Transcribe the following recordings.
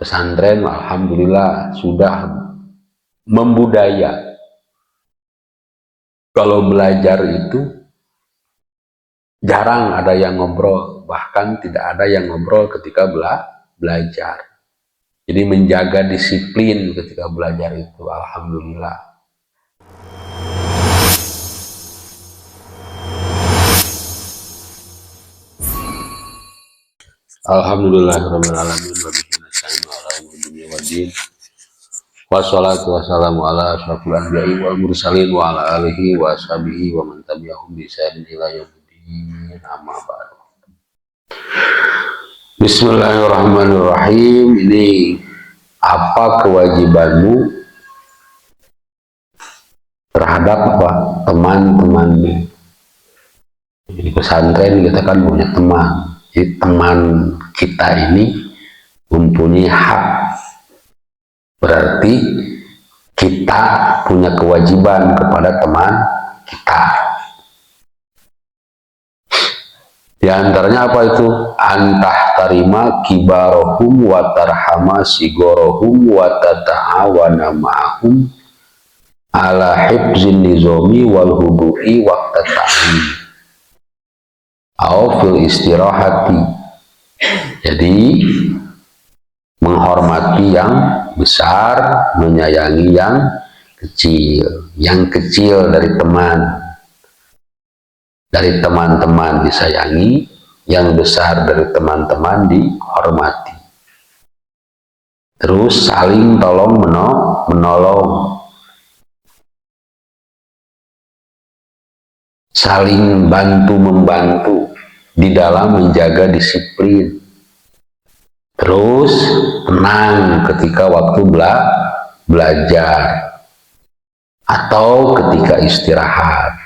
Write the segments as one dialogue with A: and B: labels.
A: pesantren alhamdulillah sudah membudaya. Kalau belajar itu jarang ada yang ngobrol, bahkan tidak ada yang ngobrol ketika belajar. Jadi menjaga disiplin ketika belajar itu alhamdulillah. Alhamdulillahirabbil alamin wa bihi nasta'inu ala umuri dunya waddin. Wassalatu wassalamu ala asyrofil anbiya'i wal mursalin wa ala alihi wa ashabihi wa man tabi'ahum bi ihsanin ila yaumiddin. Amma ba'du. Bismillahirrahmanirrahim. Ini apa kewajibanmu terhadap teman-temanmu? Di pesantren kita kan punya teman. Jadi teman kita ini mempunyai hak. Berarti kita punya kewajiban kepada teman kita. Di antaranya apa itu? Antah tarima kibarohum wa tarhama sigorohum wa tata'awana ma'ahum ala hibzin nizomi wal hudu'i wa tata'im au fil istirahati. Jadi menghormati yang besar, menyayangi yang kecil dari teman-teman disayangi, yang besar dari teman-teman dihormati. Terus saling tolong menolong, saling bantu-membantu di dalam menjaga disiplin. Terus tenang ketika waktu belajar atau ketika istirahat.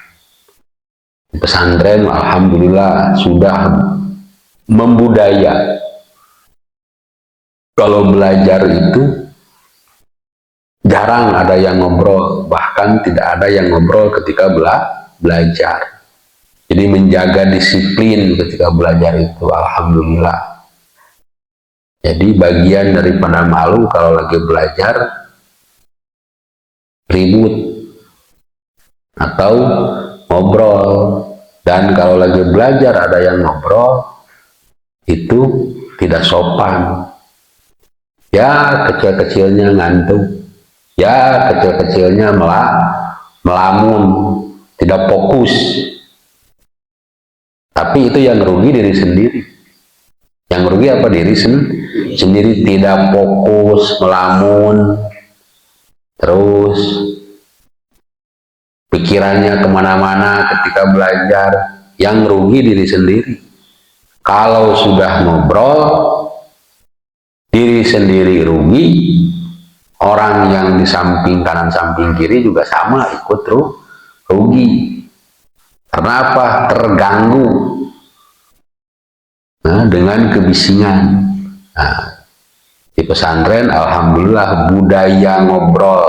A: Di pesantren alhamdulillah sudah membudaya. Kalau belajar itu jarang ada yang ngobrol, bahkan tidak ada yang ngobrol ketika belajar. Jadi menjaga disiplin ketika belajar itu alhamdulillah. Jadi bagian daripada malu kalau lagi belajar ribut atau ngobrol. Dan kalau lagi belajar ada yang ngobrol, itu tidak sopan. Ya kecil-kecilnya ngantuk, ya kecil-kecilnya melamun, tidak fokus. Tapi itu yang rugi diri sendiri. Yang rugi apa? Diri sendiri, tidak fokus, melamun, terus pikirannya kemana-mana ketika belajar. Yang rugi diri sendiri. Kalau sudah ngobrol, diri sendiri rugi, orang yang di samping kanan samping kiri juga sama ikut rugi. Karena apa? Terganggu dengan kebisingan. Di pesantren alhamdulillah budaya ngobrol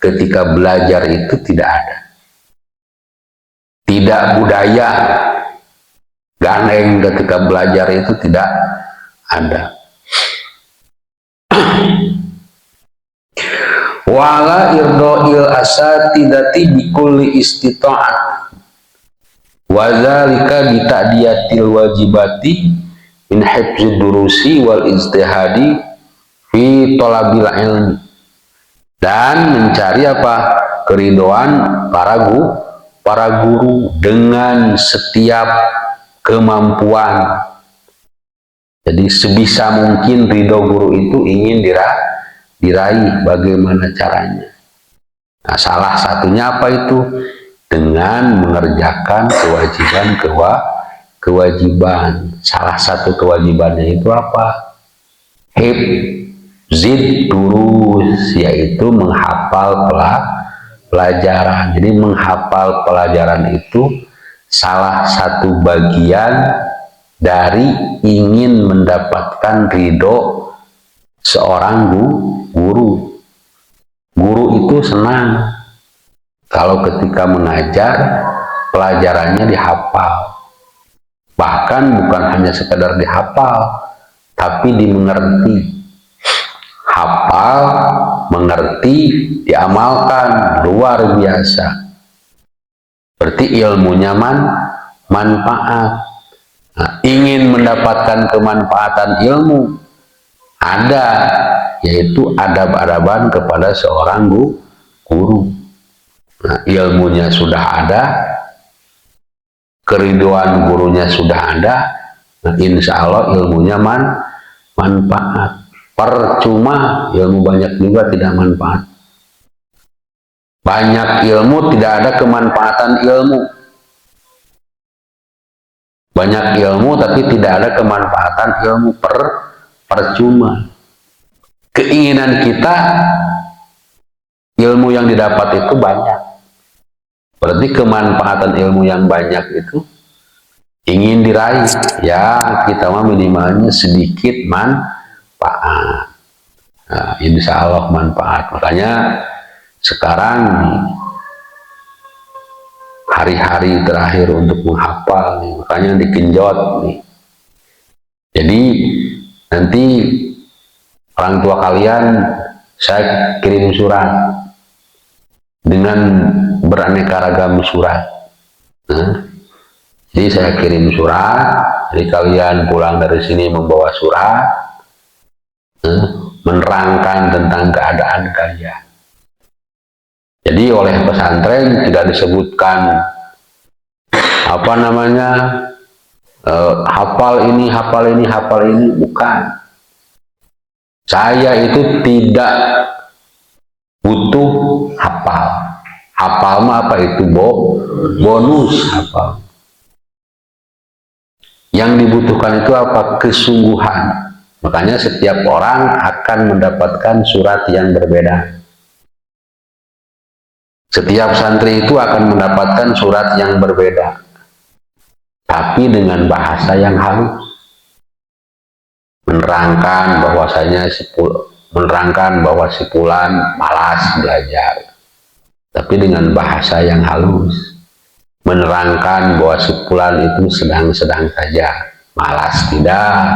A: ketika belajar itu tidak ada. Tidak budaya gandeng ketika belajar itu tidak ada. Wala irdo'il asatidati bikulli istita'at wa dzalika bi ta'diyatil wajibati min hifdzid durusi wal ijtihadi fi thalabil ilmi. Dan mencari apa? Keridhaan para guru dengan setiap kemampuan. Jadi sebisa mungkin ridho guru itu ingin diraih. Bagaimana caranya? Nah, salah satunya apa itu? Dengan mengerjakan kewajiban. Salah satu kewajibannya itu apa? Hifzid durus, yaitu menghafal pelajaran. Jadi menghafal pelajaran itu salah satu bagian dari ingin mendapatkan ridho seorang guru. Guru itu senang kalau ketika mengajar pelajarannya dihafal. Bahkan bukan hanya sekedar dihafal, tapi dimengerti. hafal, mengerti, diamalkan, luar biasa. Berarti ilmunya manfaat. Nah, ingin mendapatkan kemanfaatan ilmu, ada, yaitu adab-adaban kepada seorang guru. Nah, ilmunya sudah ada, keriduan gurunya sudah ada, nah, insya Allah ilmunya manfaat. Percuma ilmu banyak juga tidak manfaat. Banyak ilmu tidak ada kemanfaatan ilmu. Banyak ilmu tapi tidak ada kemanfaatan ilmu, percuma. Keinginan kita ilmu yang didapat itu banyak. Berarti kemanfaatan ilmu yang banyak itu ingin diraih. Ya kita mah minimalnya sedikit manfaat. Nah, insya Allah manfaat. Makanya sekarang hari-hari terakhir untuk menghafal nih, makanya digenjot nih. Jadi nanti orang tua kalian saya kirim surat dengan beraneka ragam surat. Nah, jadi saya kirim surat, jadi kalian pulang dari sini membawa surat, menerangkan tentang keadaan kalian. Jadi oleh pesantren tidak disebutkan apa namanya hafal ini, hafal ini, hafal ini, bukan. Saya itu tidak butuh hafal. Hafal mah apa itu bonus hafal. Yang dibutuhkan itu apa? Kesungguhan. Makanya setiap orang akan mendapatkan surat yang berbeda. Setiap santri itu akan mendapatkan surat yang berbeda, tapi dengan bahasa yang halus, menerangkan bahwasanya si fulan malas belajar, tapi dengan bahasa yang halus, menerangkan bahwa si fulan itu sedang-sedang saja, malas tidak,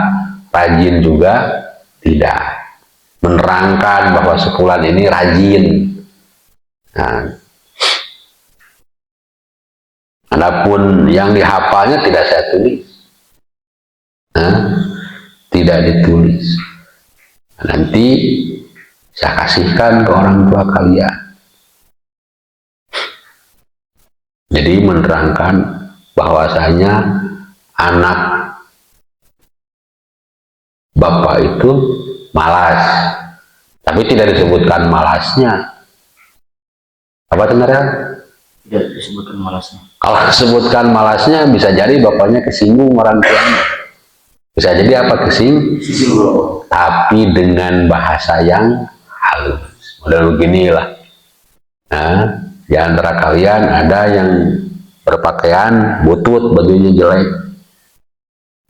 A: rajin juga tidak, menerangkan bahwa si fulan ini rajin. Nah, adapun yang dihafalnya tidak saya tulis, tidak ditulis. Nanti saya kasihkan ke orang tua kalian. Jadi menerangkan bahwasanya anak bapak itu malas, tapi tidak disebutkan malasnya. Apa dengarnya?
B: Tidak disebutkan malasnya.
A: Kalau disebutkan malasnya bisa jadi bapaknya kesinggung orang tuanya. Bisa jadi apa kesinggung? Tapi dengan bahasa yang halus. Model beginilah. Nah, di antara kalian ada yang berpakaian butut, bajunya jelek.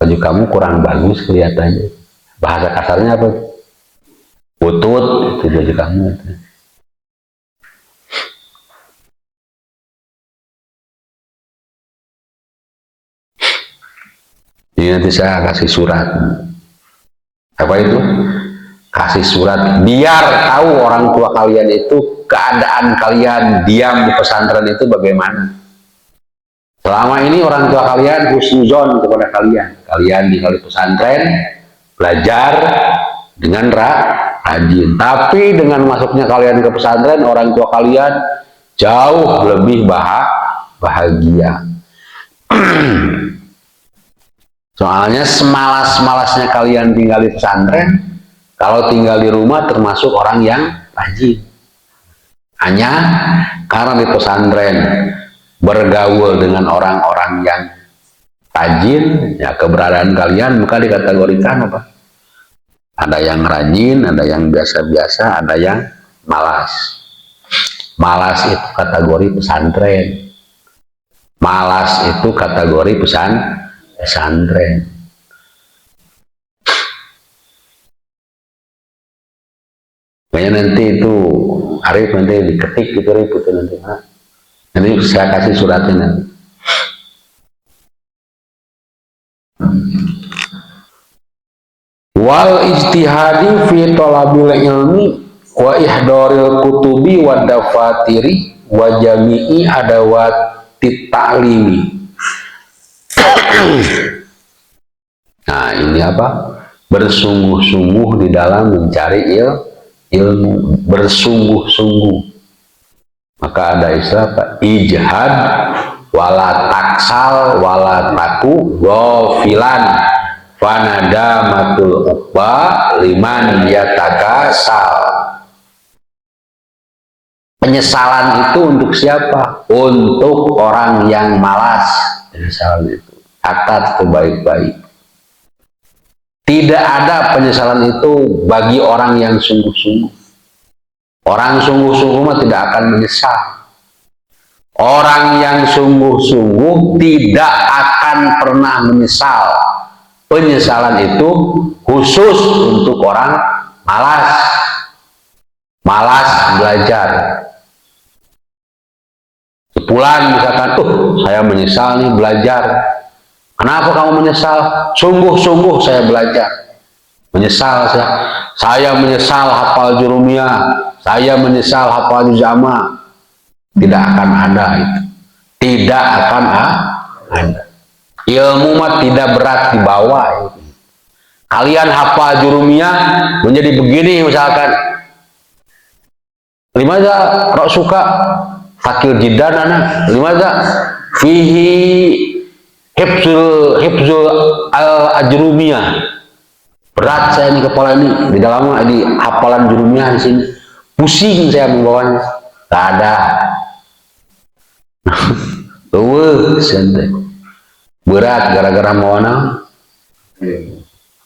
A: Baju kamu kurang bagus kelihatannya. Bahasa kasarnya apa? Butut, itu baju kamu. Jadi nanti saya kasih surat. Apa itu? Kasih surat biar tahu orang tua kalian itu keadaan kalian diam di pesantren itu bagaimana. Selama ini orang tua kalian husnuzon kepada kalian. Kalian tinggal di pesantren, belajar dengan rajin. Tapi dengan masuknya kalian ke pesantren, orang tua kalian jauh lebih bahagia. Soalnya semalas-malasnya kalian tinggal di pesantren, kalau tinggal di rumah termasuk orang yang rajin. Hanya karena di pesantren bergaul dengan orang-orang yang rajin, ya keberadaan kalian maka dikategorikan apa? Ada yang rajin, ada yang biasa-biasa, ada yang malas. Malas itu kategori pesantren. Malas itu kategori pesantren. Makanya nanti itu Arif nanti diketik gitu Arif itu nanti. Nanti saya kasih suratnya nanti. Wal ijtihadi fi thalabil ilmi wa ihdoril kutubi wa dafatiri wa jami'i adawati ta'limi. Nah, ini apa? Bersungguh-sungguh di dalam mencari ilmu, bersungguh-sungguh. Maka ada istilah apa? Ijhad wala taksal wala taku ghafilan fanadamatul uqba liman yatakasal. Penyesalan itu untuk siapa? Untuk orang yang malas. Penyesalan itu catat baik-baik. Tidak ada penyesalan itu bagi orang yang sungguh-sungguh. Orang sungguh-sungguh mah tidak akan menyesal. Orang yang sungguh-sungguh tidak akan pernah menyesal. Penyesalan itu khusus untuk orang malas. Malas belajar. Sepulan misalkan, saya menyesal nih belajar. Kenapa kamu menyesal? Sungguh-sungguh saya belajar. Menyesal saya. Saya menyesal hafal jurumiyah. Saya menyesal hafal juz amma. Tidak akan ada itu. Tidak akan ada. Ilmu mah tidak berat dibawa. Kalian hafal jurumiyah menjadi begini misalkan. Limaza rok suka fakir jidan anak. Limaza fihi hifzul al-ajrumiyah. Berat saya ini kepala ini di dalam di hafalan jurumiyah di sini. Pusing saya membawanya. Gak ada. Santai. Berat gara-gara mau mana?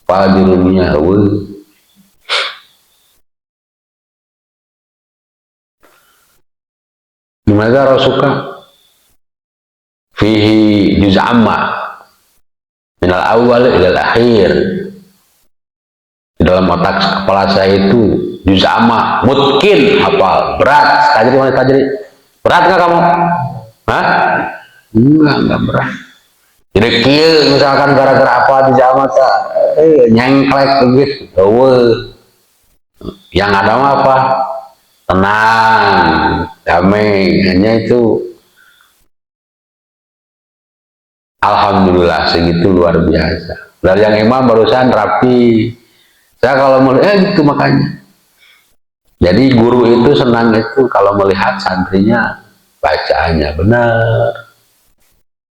A: Hafal jurumiyah. Gimana rasuka? Fihi juz amma minal awal ilal akhir. Di dalam otak kepala saya itu juz amma mungkin hafal berat. Tajri mana tajri? Berat nggak kamu? Hah? Enggak berat. Jadi kieu misalkan gara-gara apa juz amma nyengklek begitu. Yang ada mah apa? Tenang, damai. Hanya itu. Alhamdulillah segitu luar biasa. Dari yang imam barusan rapi. Saya kalau melihat gitu makanya. Jadi guru itu senang itu kalau melihat santrinya bacaannya benar,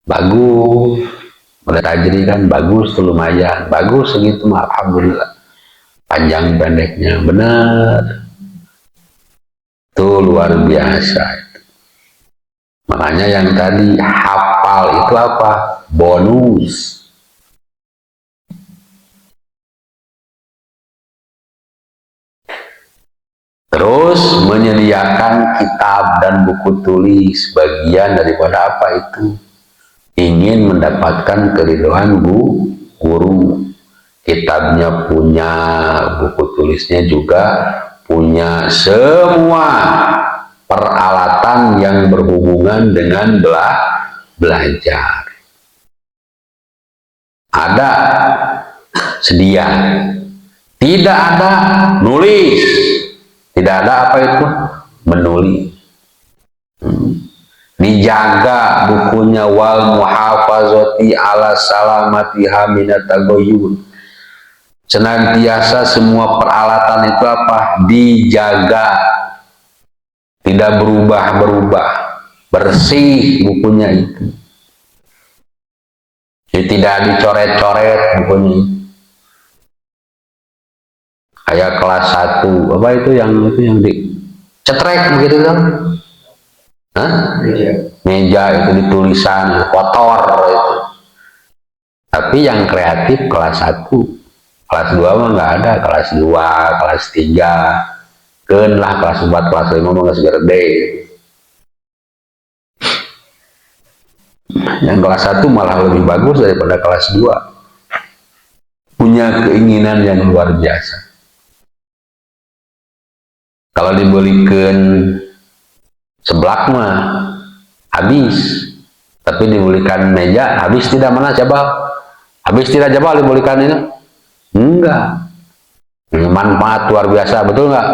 A: bagus. Mulai tajri kan bagus tuh lumayan, bagus segitu mah alhamdulillah. Panjang pendeknya benar. Itu luar biasa. Makanya yang tadi hafal itu apa? Bonus. Terus menyediakan kitab dan buku tulis bagian daripada apa itu? Ingin mendapatkan keridhaan guru. Kitabnya punya, buku tulisnya juga punya, semua peralatan yang berhubungan dengan belajar. Ada sedia. Tidak ada nulis. Tidak ada apa itu? Menulis. Dijaga bukunya wal muhafazati ala salamatiha minat tagoyun. Senantiasa semua peralatan itu apa? Dijaga. Tidak berubah-berubah. Bersih bukunya itu. Jadi tidak dicoret-coret bukunya. Kayak kelas 1. Apa itu yang dicetrek begitu kan? Hah? Meja itu ditulisan kotor itu. Tapi yang kreatif kelas 1. Kelas 2 mah nggak ada. Kelas 2, kelas 3. Keun lah kelas 4, kelas 5 mah nggak segede. Yang kelas 1 malah lebih bagus daripada kelas 2. Punya keinginan yang luar biasa. Kalau dibelikan seblak mah habis. Tapi dibelikan meja habis tidak mana coba? Habis tidak coba dibelikan ini? Enggak. Manfaat luar biasa, betul nggak?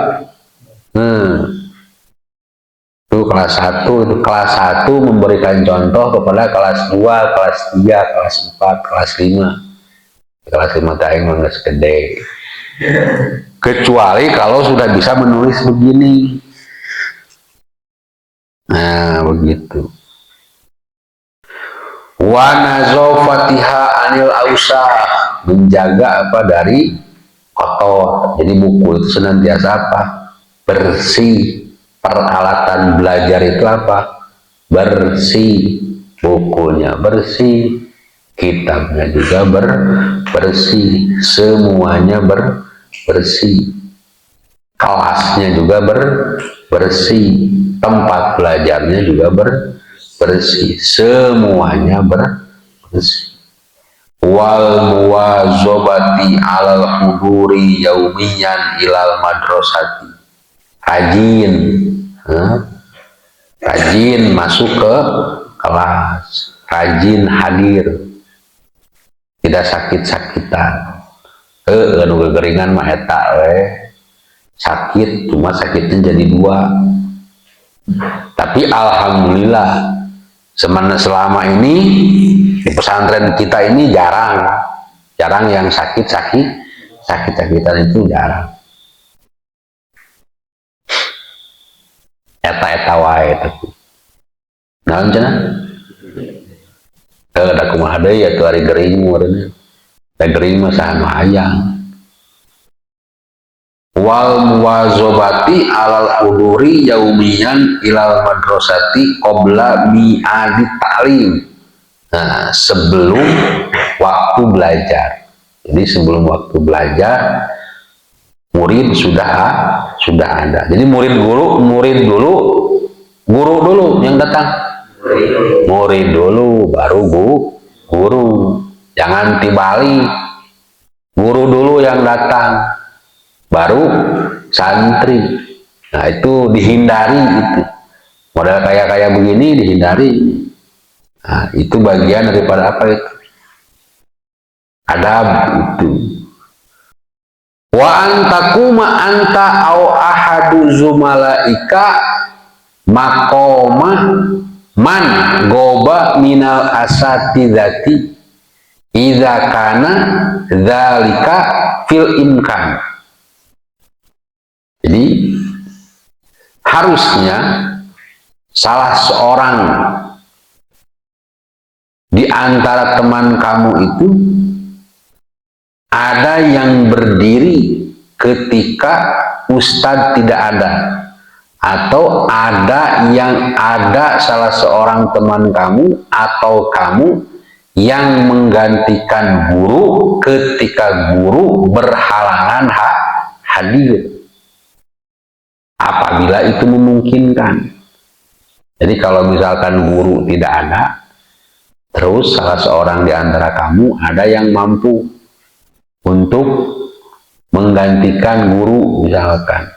A: Itu kelas 1, itu kelas 1 memberikan contoh kepada kelas 2, kelas 3, kelas 4, kelas 5. Kelas 5 tadi nggak segede. Kecuali kalau sudah bisa menulis begini. Nah, begitu. Wa nazafatiha anil ausah, menjaga apa dari kotor. Jadi buku itu senantiasa apa? Bersih. Peralatan belajar itu apa? Bersih. Bukunya bersih, kitabnya juga bersih, semuanya bersih. Kelasnya juga bersih, tempat belajarnya juga bersih, semuanya bersih. Wal muwazobati alal huduri yaumiyan ilal madrasati, rajin masuk ke kelas, rajin hadir, tidak sakit-sakitan. Anu kekeringan mah eta sakit, cuma sakitnya jadi 2. Tapi alhamdulillah selama ini di pesantren kita ini jarang yang sakit-sakitan itu jarang. Eta wae tapi naon cenah ada kumaha deui atuh ari gering meureunna da gering mah saha hayang. Wal muwazobati alal huduri yaumiyan ilal madrasati qabla mi'adi ta'lim. Nah, sebelum waktu belajar. Jadi sebelum waktu belajar murid sudah ada. Jadi murid dulu, guru dulu yang datang. Murid dulu baru guru. Jangan tibalik. Guru dulu yang datang, baru santri. Nah, itu dihindari itu. Model kayak begini dihindari. Nah, itu bagian daripada apa itu? Adab itu. Wa antakuma anta au ahadu zumalaika maqoma man goba minal asatidati idza kana dzalika fil imkan. Jadi harusnya salah seorang di antara teman kamu itu ada yang berdiri ketika ustadz tidak ada, atau ada yang ada salah seorang teman kamu atau kamu yang menggantikan guru ketika guru berhalangan hadir, apabila itu memungkinkan. Jadi kalau misalkan guru tidak ada, terus salah seorang di antara kamu ada yang mampu untuk menggantikan guru, misalkan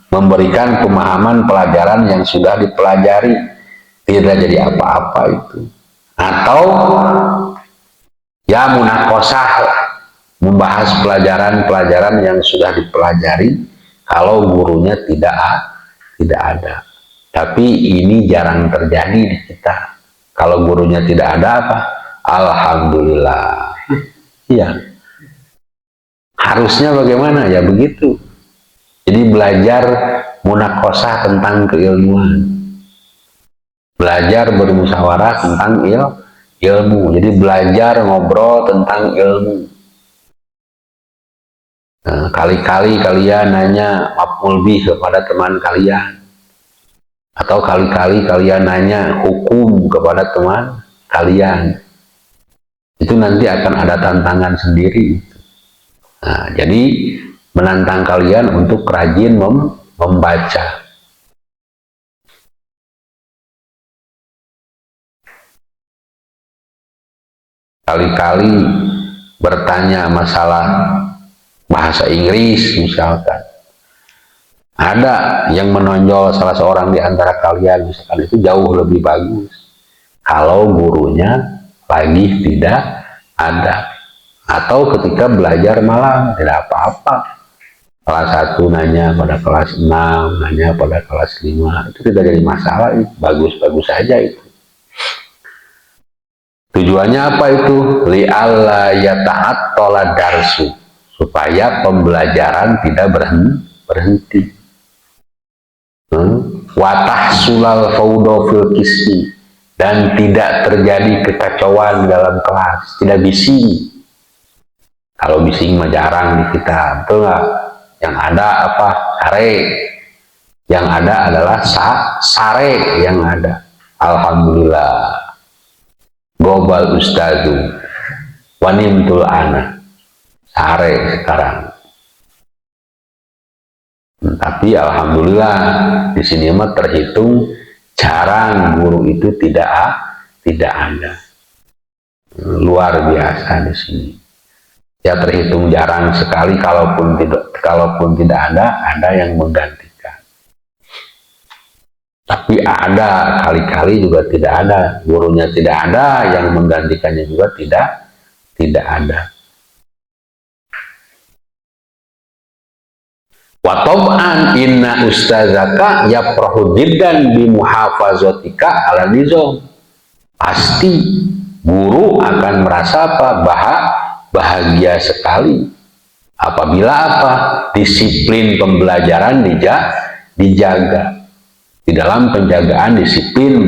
A: memberikan pemahaman pelajaran yang sudah dipelajari, tidak jadi apa-apa itu, atau ya munakosah, membahas pelajaran-pelajaran yang sudah dipelajari kalau gurunya tidak ada. Tapi ini jarang terjadi di kita. Kalau gurunya tidak ada apa? Alhamdulillah. Iya. Harusnya bagaimana? Ya begitu. Jadi belajar munakosah tentang keilmuan. Belajar bermusyawarah tentang ilmu. Jadi belajar ngobrol tentang ilmu. Nah, kali-kali kalian nanya maf'ul bih kepada teman kalian. Atau kali-kali kalian nanya hukum kepada teman kalian. Itu nanti akan ada tantangan sendiri. Nah, jadi menantang kalian untuk rajin membaca. Kali-kali bertanya masalah bahasa Inggris misalkan. Ada yang menonjol salah seorang di antara kalian, misalkan, itu jauh lebih bagus kalau gurunya lagi tidak ada, atau ketika belajar malam tidak apa-apa. Kelas 1 nanya pada kelas 6, nanya pada kelas 5, itu tidak jadi masalah, bagus-bagus saja itu. Tujuannya apa itu? Li'alla yata'attala darsu, supaya pembelajaran tidak berhenti. Watah sulal faudo fil kismi, dan tidak terjadi kekacauan dalam kelas, tidak bising. Kalau bising mah jarang di kita, betul nggak? Yang ada apa? Sare. Yang ada adalah sare yang ada. Alhamdulillah. Gobal ustadu. Wanimtul ana. Sare sekarang. Tapi alhamdulillah di sini mah terhitung jarang guru itu tidak ada. Luar biasa di sini. Ya terhitung jarang sekali, kalaupun tidak ada yang menggantikan. Tapi ada kali-kali juga tidak ada, gurunya tidak ada, yang menggantikannya juga tidak ada. Wa tab'an inna ustazaka yaprahu jiddan bi muhafazatika ala nizam. Pasti guru akan merasa apa? Bahagia sekali apabila apa? Disiplin pembelajaran dijaga. Di dalam penjagaan disiplin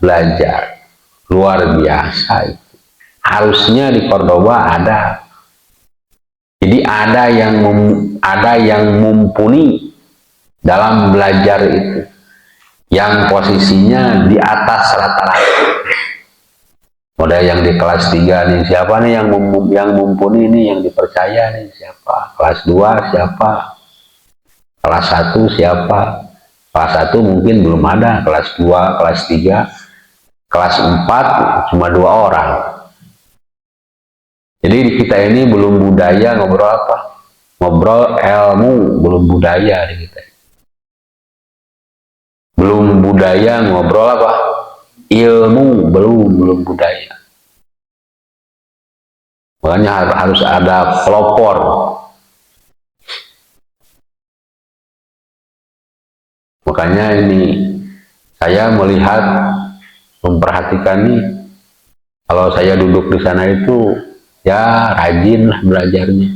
A: belajar. Luar biasa itu. Harusnya di Cordoba ada. Jadi ada yang mumpuni dalam belajar itu, yang posisinya di atas rata-rata. Model yang di kelas 3 nih, siapa nih yang mumpuni nih, yang dipercaya nih siapa? Kelas 2 siapa? Kelas 1 siapa? Kelas 1 mungkin belum ada, kelas 2, kelas 3, kelas 4 cuma 2 orang. Jadi di kita ini belum budaya ngobrol apa? Ngobrol ilmu, belum budaya di kita. Belum budaya ngobrol apa? Ilmu, belum budaya. Makanya harus ada pelopor. Makanya ini saya memperhatikan nih, kalau saya duduk di sana itu ya rajin lah belajarnya.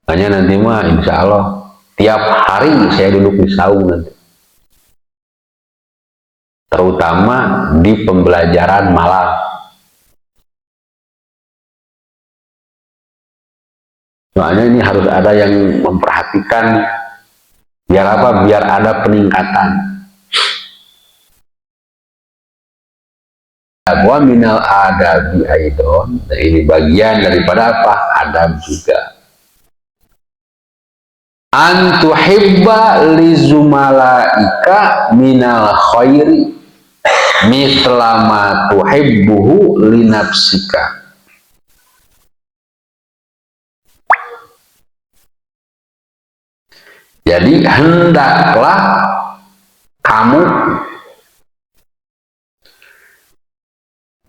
A: Makanya nanti mah insya Allah tiap hari saya duduk di saung nanti. Terutama di pembelajaran malam. Soalnya ini harus ada yang memperhatikan, biar apa? Biar ada peningkatan. Wa minal adabi aidon, nah ini bagian daripada apa? Adab juga. Antuhibba lizumalaika minal khairi mislama tuhibbuhu linafsika. Jadi hendaklah kamu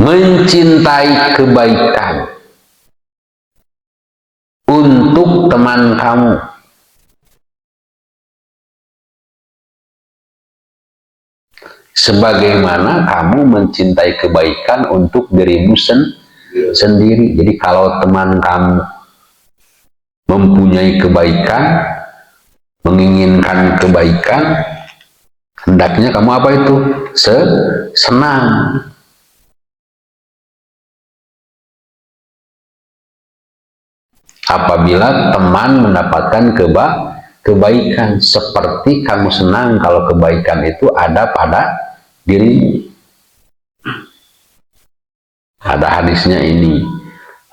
A: mencintai kebaikan untuk teman kamu. Sebagaimana kamu mencintai kebaikan untuk dirimu sendiri. Jadi kalau teman kamu mempunyai kebaikan, menginginkan kebaikan, hendaknya kamu apa itu? Senang. Apabila teman mendapatkan kebaikan, seperti kamu senang kalau kebaikan itu ada pada dirimu. Ada hadisnya ini,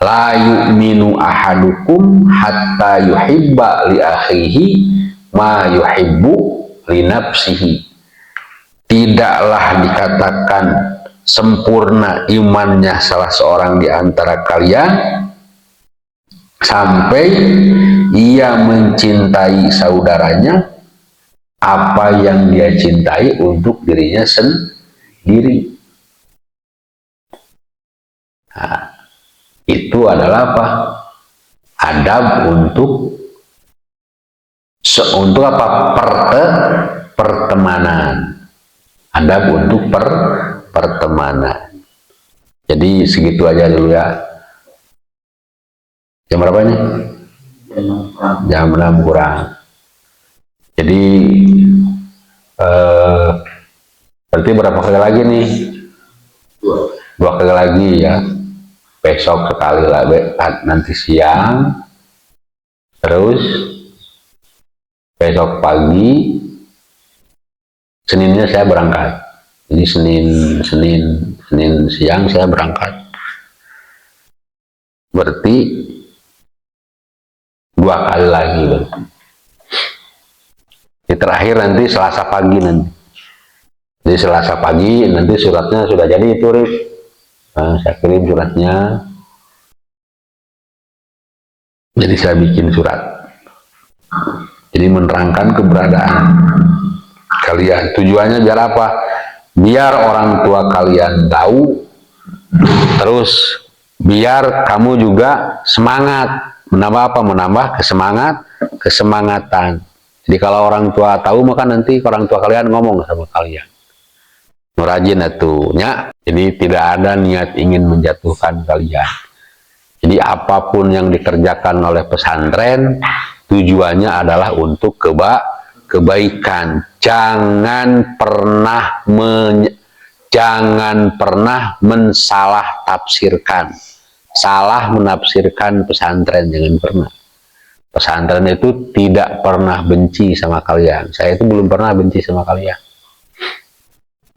A: la yu'minu ahadukum hatta yuhibba li akhihi ma yuhibbu li nafsihi. Tidaklah dikatakan sempurna imannya salah seorang di antara kalian sampai ia mencintai saudaranya apa yang dia cintai untuk dirinya sendiri. Nah, itu adalah apa? Adab untuk Untuk apa? Pertemanan. Adab untuk pertemanan. Jadi segitu aja dulu ya. Jam berapa nih? Jam 6 kurang. Jadi berarti berapa kali lagi nih? Dua kali lagi ya. Besok sekali lah, nanti siang. Terus besok pagi. Seninnya saya berangkat. Jadi Senin siang saya berangkat. Berarti 2 kali lagi berarti. Di terakhir nanti Selasa pagi nanti. Jadi Selasa pagi nanti suratnya sudah jadi itu, Rif. Nah, saya kirim suratnya. Jadi saya bikin surat. Jadi menerangkan keberadaan kalian. Tujuannya biar apa? Biar orang tua kalian tahu. Terus biar kamu juga semangat. Menambah apa? Menambah kesemangatan. Jadi kalau orang tua tahu, maka nanti orang tua kalian ngomong sama kalian. Rajin atunya. Jadi tidak ada niat ingin menjatuhkan kalian. Jadi apapun yang dikerjakan oleh pesantren, tujuannya adalah untuk kebaikan. Jangan pernah mensalah tafsirkan. Salah menafsirkan pesantren, jangan pernah. Pesantren itu tidak pernah benci sama kalian. Saya itu belum pernah benci sama kalian.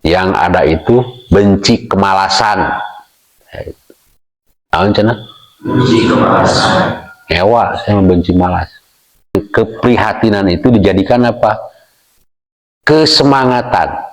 A: Yang ada itu benci kemalasan. Tahu cina? Benci kemalasan. Ewa, saya membenci malas. Keprihatinan itu dijadikan apa? Kesemangatan.